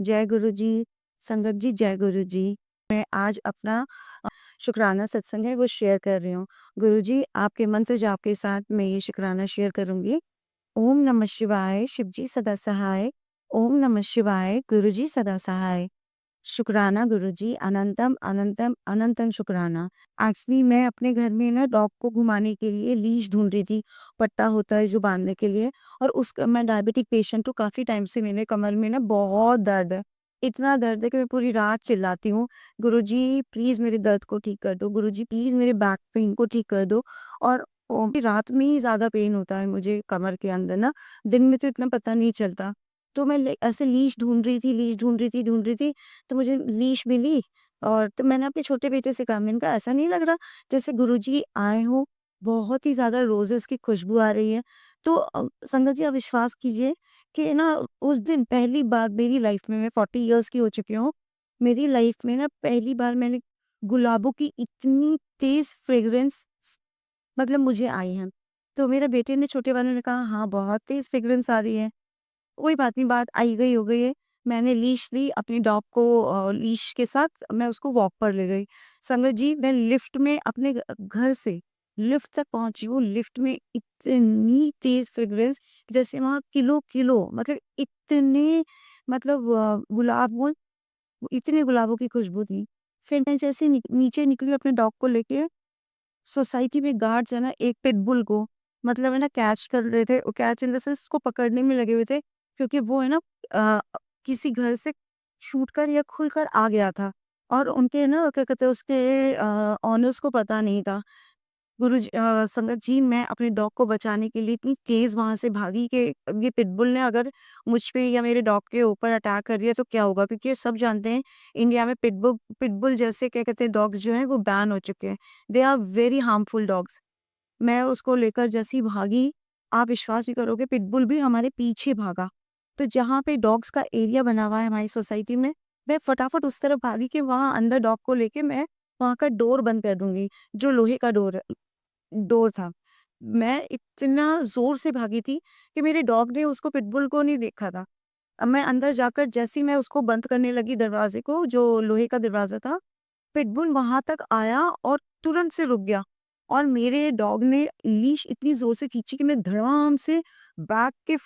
जय गुरु जी, संगत जी जय गुरु जी। मैं आज अपना शुकराना सत्संग है वो शेयर कर रही हूँ। गुरु जी आपके मंत्र जाप के साथ मैं ये शुकराना शेयर करूँगी। ओम नमः शिवाय, शिव जी सदा सहाय। ओम नमः शिवाय, गुरु जी सदा सहाय। शुकराना गुरुजी, अनंतम, अनंतम, अनंतम शुकराना। एक्चुअली मैं अपने घर में ना डॉग को घुमाने के लिए लीश ढूँढ रही थी, पट्टा होता है जो बाँधने के लिए और उसका मैं डायबिटिक पेशेंट हूँ, काफ़ी टाइम से मेरे कमर में ना बहुत दर्द है। इतना दर्द है कि मैं पूरी रात चिल्लाती हूँ, "गुरुजी प्लीज़ मेरे दर्द को ठीक कर दो, गुरुजी प्लीज़ मेरे बैक पेन को ठीक कर दो।" और रात में ही ज़्यादा पेन होता है मुझे कमर के अंदर ना, दिन में तो इतना पता नहीं चलता। तो मैं ले ऐसे लीश ढूँढ रही थी, लीश ढूँढ रही थी तो मुझे लीश मिली और तो मैंने अपने छोटे बेटे से कहा, मैंने कहा ऐसा नहीं लग रहा जैसे गुरुजी आए हों, बहुत ही ज़्यादा रोज़ेज़ की खुशबू आ रही है। तो संगत जी आप विश्वास कीजिए कि ना उस दिन पहली बार मेरी लाइफ़ में मैं 40 इयर्स की हो चुकी हूँ। मेरी लाइफ़ में ना पहली बार मैंने गुलाबों की इतनी तेज़ फ्रेग्रेंस मतलब मुझे आई है। तो मेरे बेटे ने छोटे वाले ने कहा, "हाँ, बहुत तेज़ फ्रेग्रेंस आ रही है।" कोई बात नहीं, बात आई गई हो गई है। मैंने लीश ली अपनी डॉग को लीश के साथ मैं उसको वॉक पर ले गई। संगत जी मैं लिफ्ट में अपने घर से लिफ्ट तक पहुँची हूँ, लिफ्ट में इतनी तेज़ फ्रेग्रेंस जैसे वहाँ किलो-किलो मतलब इतने मतलब गुलाब वो इतने गुलाबों की खुशबू थी। फिर मैं जैसे नीचे निकली अपने डॉग को लेके सोसाइटी में गार्ड्स है ना एक पिटबुल को मतलब है ना कैच कर रहे थे कैच इन द सेंस उसको पकड़ने में लगे हुए थे क्योंकि वो है ना अ, किसी घर से छूट कर या खुलकर आ गया था और उनके ना क्या कहते हैं उसके ऑनर्स को पता नहीं था संगत जी मैं अपने डॉग को बचाने के लिए इतनी तेज़ वहाँ से भागी कि ये पिटबुल ने अगर मुझ पे या मेरे डॉग के ऊपर अटैक कर दिया तो क्या होगा? क्योंकि ये सब जानते हैं इंडिया में पिटबुल पिटबुल जैसे क्या कहते हैं डॉग्स जो हैं वो बैन हो चुके हैं। They are very harmful dogs. मैं उसको लेकर जैसे ही भागी, आप विश्वास नहीं करोगे पिटबुल भी हमारे पीछे भागा। तो जहाँ पे डॉग्स का एरिया बना हुआ है हमारी सोसाइटी में, मैं फटाफट उस तरफ भागी कि वहाँ अंदर डॉग को लेके मैं वहाँ का डोर बंद कर दूँगी, जो लोहे का डोर था। मैं इतना ज़ोर से भागी थी कि मेरे डॉग ने उसको पिटबुल को नहीं देखा था। अब मैं अंदर जाकर जैसे ही मैं उसको बंद करने लगी दरवाज़े को, जो लोहे का दरवाज़ा था, पिटबुल वहाँ तक आया और तुरंत से रुक गया और मेरे डॉग ने लीश इतनी ज़ोर से खींची कि मैं धड़ाम से बैक के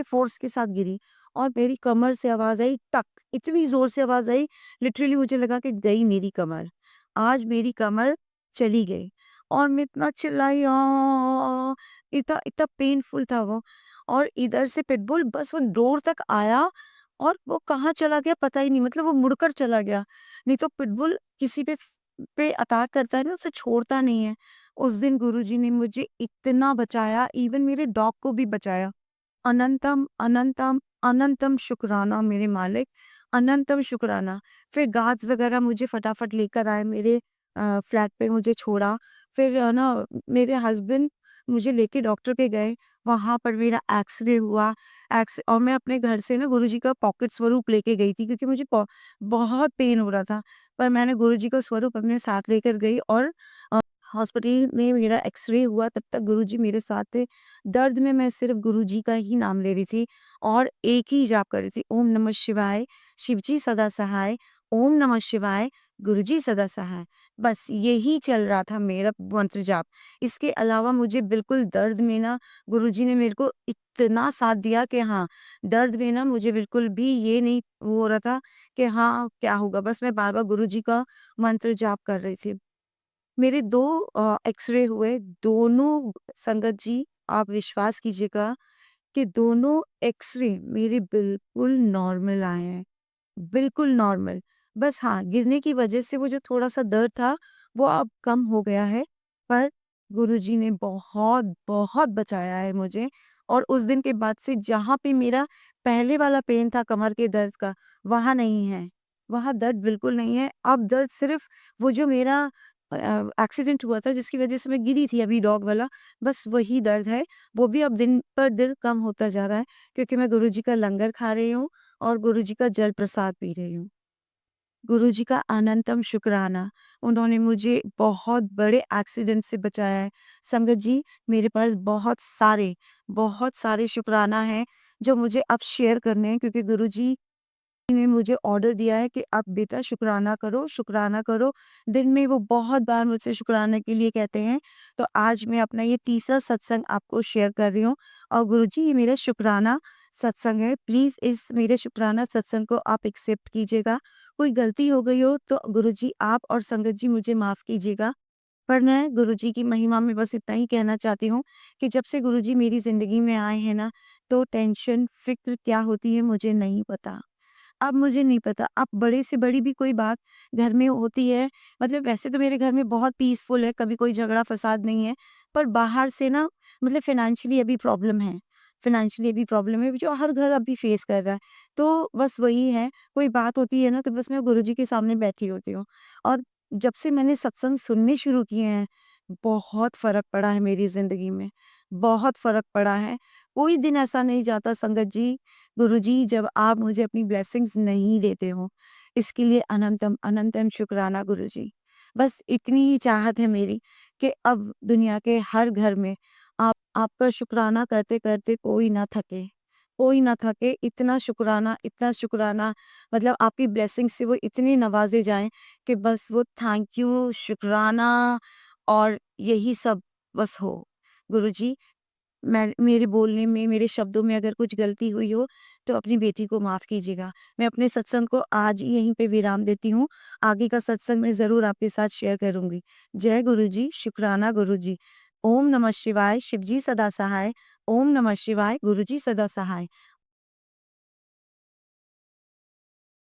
फ़ोर्स के साथ गिरी और मेरी कमर से आवाज़ आई टक! इतनी ज़ोर से आवाज़ आई, लिटरली मुझे लगा कि गई मेरी कमर। आज मेरी कमर चली गई और मैं इतना चिल्लाई इतना इतना पेनफुल था वो और इधर से पिटबुल बस वो डोर तक आया और वो कहाँ चला गया पता ही नहीं मतलब वो मुड़कर चला गया। नहीं तो पिटबुल किसी पे अटैक करता है ना उसे छोड़ता नहीं है। उस दिन गुरुजी ने मुझे इतना बचाया इवन मेरे डॉग को भी बचाया। अनंतम, अनंतम, अनंतम शुक्राना मेरे मालिक, अनंतम शुक्राना। फिर गार्ड्स वगैरह मुझे फटाफट लेकर आए मेरे फ्लैट पे मुझे छोड़ा। फिर ना मेरे हस्बैंड मुझे लेके डॉक्टर के गए, वहाँ पर मेरा एक्स-रे हुआ। एक्स और मैं अपने घर से ना गुरुजी का पॉकेट स्वरूप लेके गई थी क्योंकि मुझे बहुत पेन हो रहा था। पर मैंने गुरुजी का स्वरूप अपने साथ लेकर गई और हॉस्पिटल में मेरा एक्स-रे हुआ तब तक गुरुजी मेरे साथ थे। दर्द में मैं सिर्फ़ गुरुजी का ही नाम ले रही थी और एक ही जाप कर रही थी, ओम नमः शिवाय, शिवजी सदा सहाय, ओम नमः शिवाय, गुरुजी सदा सहाय। बस यही चल रहा था मेरा मंत्र जाप। इसके अलावा मुझे बिल्कुल दर्द में ना गुरुजी ने मेरे को इतना साथ दिया कि हाँ, दर्द में ना मुझे बिल्कुल भी ये नहीं हो रहा था कि हाँ, क्या होगा? बस मैं बार-बार गुरुजी का मंत्र जाप कर रही थी। मेरे 2 एक्स-रे हुए, दोनों संगत जी आप विश्वास कीजिएगा कि दोनों एक्स-रे मेरे बिल्कुल नॉर्मल आए हैं, बिल्कुल नॉर्मल। बस हाँ, गिरने की वजह से वो जो थोड़ा-सा दर्द था, वो अब कम हो गया है, पर गुरुजी ने बहुत, बहुत बचाया है मुझे और उस दिन के बाद से जहाँ पे मेरा पहले वाला पेन था कमर के दर्द का, वहाँ नहीं है। वहाँ दर्द बिल्कुल नहीं है, अब दर्द सिर्फ़ वो जो मेरा एक्सीडेंट हुआ था जिसकी वजह से मैं गिरी थी अभी डॉग वाला, बस वही दर्द है। वो भी अब दिन पर दिन कम होता जा रहा है क्योंकि मैं गुरुजी का लंगर खा रही हूँ और गुरुजी का जल प्रसाद पी रही हूँ। गुरुजी का अनंतम शुक्राना, उन्होंने मुझे बहुत बड़े एक्सीडेंट से बचाया है। संगत जी, मेरे पास बहुत सारे शुक्राना हैं जो मुझे अब शेयर करने हैं क्योंकि गुरुजी ने मुझे ऑर्डर दिया है कि अब बेटा शुक्राना करो, शुक्राना करो। दिन में वो बहुत बार मुझसे शुक्राना के लिए कहते हैं। तो आज मैं अपना ये तीसरा सत्संग आपको शेयर कर रही हूँ और गुरुजी ये मेरा शुक्राना सत्संग है। प्लीज़ इस मेरे शुक्राना सत्संग को आप एक्सेप्ट कीजिएगा। कोई गलती हो गई हो तो गुरुजी आप और संगत जी मुझे माफ़ कीजिएगा। पर मैं गुरुजी की महिमा में बस इतना ही कहना चाहती हूँ कि जब से गुरुजी मेरी ज़िंदगी में आए हैं ना, तो टेंशन, फ़िक्र क्या होती है मुझे नहीं पता। अब मुझे नहीं पता, अब बड़े से बड़ी भी कोई बात घर में होती है, मतलब वैसे तो मेरे घर में बहुत पीसफुल है, कभी कोई झगड़ा-फ़साद नहीं है, पर बाहर से ना मतलब फ़ाइनेंशियली अभी प्रॉब्लम है। फ़ाइनेंशियली अभी प्रॉब्लम है, जो हर घर अभी फ़ेस कर रहा है। तो बस वही है, कोई बात होती है ना, तो बस मैं गुरुजी के सामने बैठी होती हूँ और जब से मैंने सत्संग सुनने शुरू किए हैं, बहुत फ़र्क पड़ा है मेरी ज़िंदगी में, बहुत फ़र्क पड़ा है। कोई दिन ऐसा नहीं जाता संगत जी, गुरुजी जब आप मुझे अपनी ब्लेसिंग्स नहीं देते हो। इसके लिए अनंतम अनंतम शुक्राना गुरुजी। बस इतनी ही चाहत है मेरी कि अब दुनिया के हर घर में आप आपका शुक्राना करते-करते कोई ना थके। कोई ना थके, इतना शुक्राना मतलब आपकी ब्लेसिंग से वो इतने नवाज़े जाएँ कि बस वो थैंक यू, शुक्राना और यही सब बस हो। गुरुजी मैं मेरे बोलने में, मेरे शब्दों में अगर कुछ गलती हुई हो, तो अपनी बेटी को माफ़ कीजिएगा। मैं अपने सत्संग को आज ही यहीं पे विराम देती हूँ। आगे का सत्संग मैं ज़रूर आपके साथ शेयर करूँगी। जय गुरुजी, शुक्राना गुरुजी। ओम नमः शिवाय, शिव जी सदा सहाय। ओम नमः शिवाय, गुरुजी सदा सहाय।